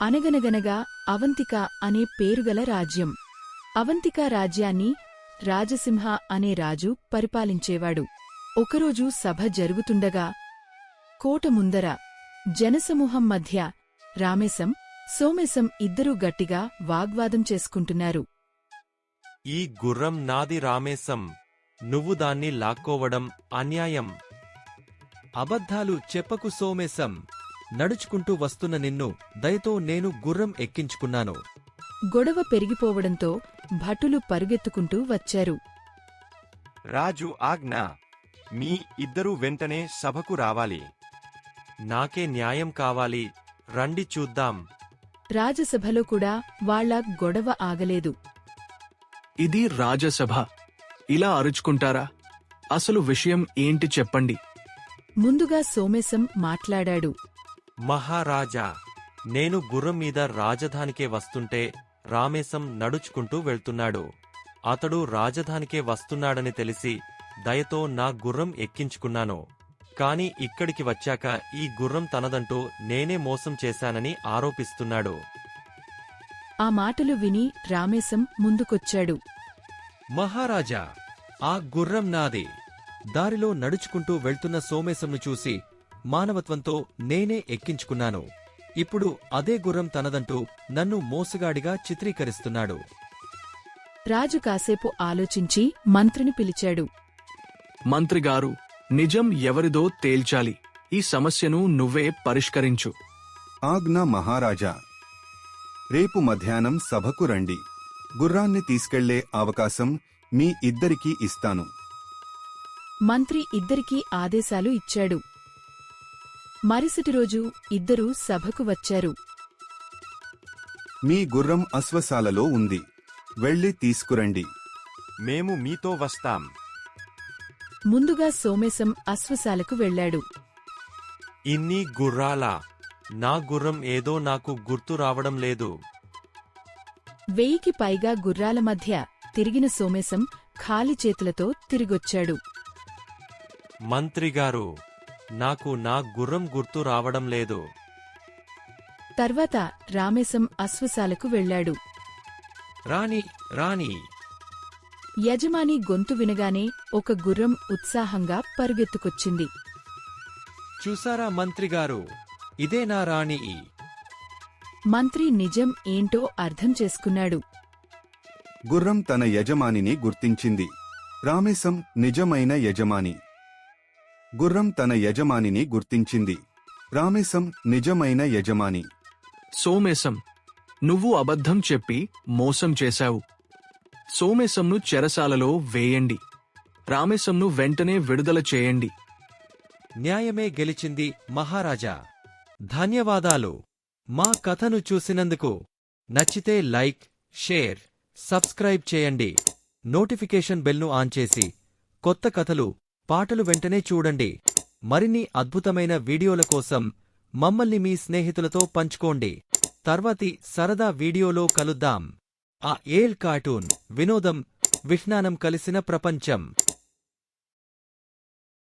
అనగనగనగా అవంతిక అనే పేరుగల రాజ్యం. అవంతిక రాజ్యాన్ని రాజసింహ అనే రాజు పరిపాలించేవాడు. ఒకరోజు సభ జరుగుతుండగా కోట ముందర జనసమూహం మధ్య రామేశం, సోమేశం ఇద్దరూ గట్టిగా వాగ్వాదం చేసుకుంటున్నారు. ఈ గుర్రం నాది రామేశం, నువ్వు దాన్ని లాక్కోవడం అన్యాయం. అబద్ధాలు చెప్పకు సోమేశం, నడుచుకుంటూ వస్తున్న నిన్ను దయతో నేను గుర్రం ఎక్కించుకున్నాను. గొడవ పెరిగిపోవడంతో భటులు పరుగెత్తుకుంటూ వచ్చారు. రాజు ఆజ్ఞ, మీ ఇద్దరూ వెంటనే సభకు రావాలి. నాకే న్యాయం కావాలి, రండి చూద్దాం. రాజసభలో కూడా వాళ్ల గొడవ ఆగలేదు. ఇది రాజసభ, ఇలా అరుచుకుంటారా? అసలు విషయం ఏంటి చెప్పండి. ముందుగా సోమేశం మాట్లాడాడు. మహారాజా, నేను గుర్రం మీద రాజధానికే వస్తుంటే రామేశం నడుచుకుంటూ వెళ్తున్నాడు. అతడు రాజధానికే వస్తున్నాడని తెలిసి దయతో నా గుర్రం ఎక్కించుకున్నాను. కాని ఇక్కడికి వచ్చాక ఈ గుర్రం తనదంటూ నేనే మోసం చేశానని ఆరోపిస్తున్నాడు. ఆ మాటలు విని రామేశం ముందుకొచ్చాడు. మహారాజా, ఆ గుర్రం నాది. దారిలో నడుచుకుంటూ వెళ్తున్న సోమేశంను చూసి మానవత్వంతో నేనే ఎక్కించుకున్నాను. ఇప్పుడు అదే గుర్రం తనదంటూ నన్ను మోసగాడిగా చిత్రీకరిస్తున్నాడు. రాజు కాసేపు ఆలోచించి మంత్రిని పిలిచాడు. మంత్రిగారు, నిజం ఎవరిదో తేల్చాలి. ఈ సమస్యను నువ్వే పరిష్కరించు. ఆజ్ఞ మహారాజా. రేపు మధ్యాహ్నం సభకు రండి. గుర్రాన్ని తీసుకెళ్లే అవకాశం మీ ఇద్దరికీ ఇస్తాను. మంత్రి ఇద్దరికీ ఆదేశాలు ఇచ్చాడు. మరుసటి రోజు ఇద్దరూ సభకు వచ్చారు. మీ గుర్రం అశ్వశాలలో ఉంది, వెళ్ళి తీసుకురండి. మేము మీతో వస్తాం. ముందుగా సోమేశం అశ్వశాలకు వెళ్లాడు. ఇన్ని గుర్రాలా? నా గుర్రం ఏదో నాకు గుర్తు రావడం లేదు. 1000కి పైగా గుర్రాల మధ్య తిరిగిన సోమేశం ఖాళీ చేతులతో తిరిగొచ్చాడు. మంత్రిగారు, నాకు నా గుర్రం గుర్తు రావడం లేదు. తర్వాత రామేశం అశ్వశాలకు వెళ్లాడు. రాణి, రాణి! యజమాని గొంతు వినగానే ఒక గుర్రం ఉత్సాహంగా పరుగెత్తుకొచ్చింది. చూసారా మంత్రిగారు, ఇదే నా రాణి. మంత్రి నిజం ఏంటో అర్థం చేసుకున్నాడు. గుర్రం తన యజమానిని గుర్తించింది. రామేశం నిజమైన యజమాని. గుర్రం తన యజమానిని గుర్తించింది. రామేశం నిజమైన యజమాని. సోమేశం, నువ్వు అబద్ధం చెప్పి మోసం చేశావు. సోమేశంను చెరసాలలో వేయండి. రామేశంను వెంటనే విడుదల చేయండి. న్యాయమే గెలిచింది మహారాజా. ధన్యవాదాలు. మా కథను చూసినందుకు. నచ్చితే లైక్, షేర్, సబ్స్క్రైబ్ చేయండి. నోటిఫికేషన్ బెల్ను ఆన్ చేసి కొత్త కథలు, పాటలు వెంటనే చూడండి. మరిన్ని అద్భుతమైన వీడియోల కోసం మమ్మల్ని మీ స్నేహితులతో పంచుకోండి. తర్వాతి సరదా వీడియోలో కలుద్దాం. ఆ ఏల్ కార్టూన్ వినోదం, విజ్ఞానం కలిసిన ప్రపంచం.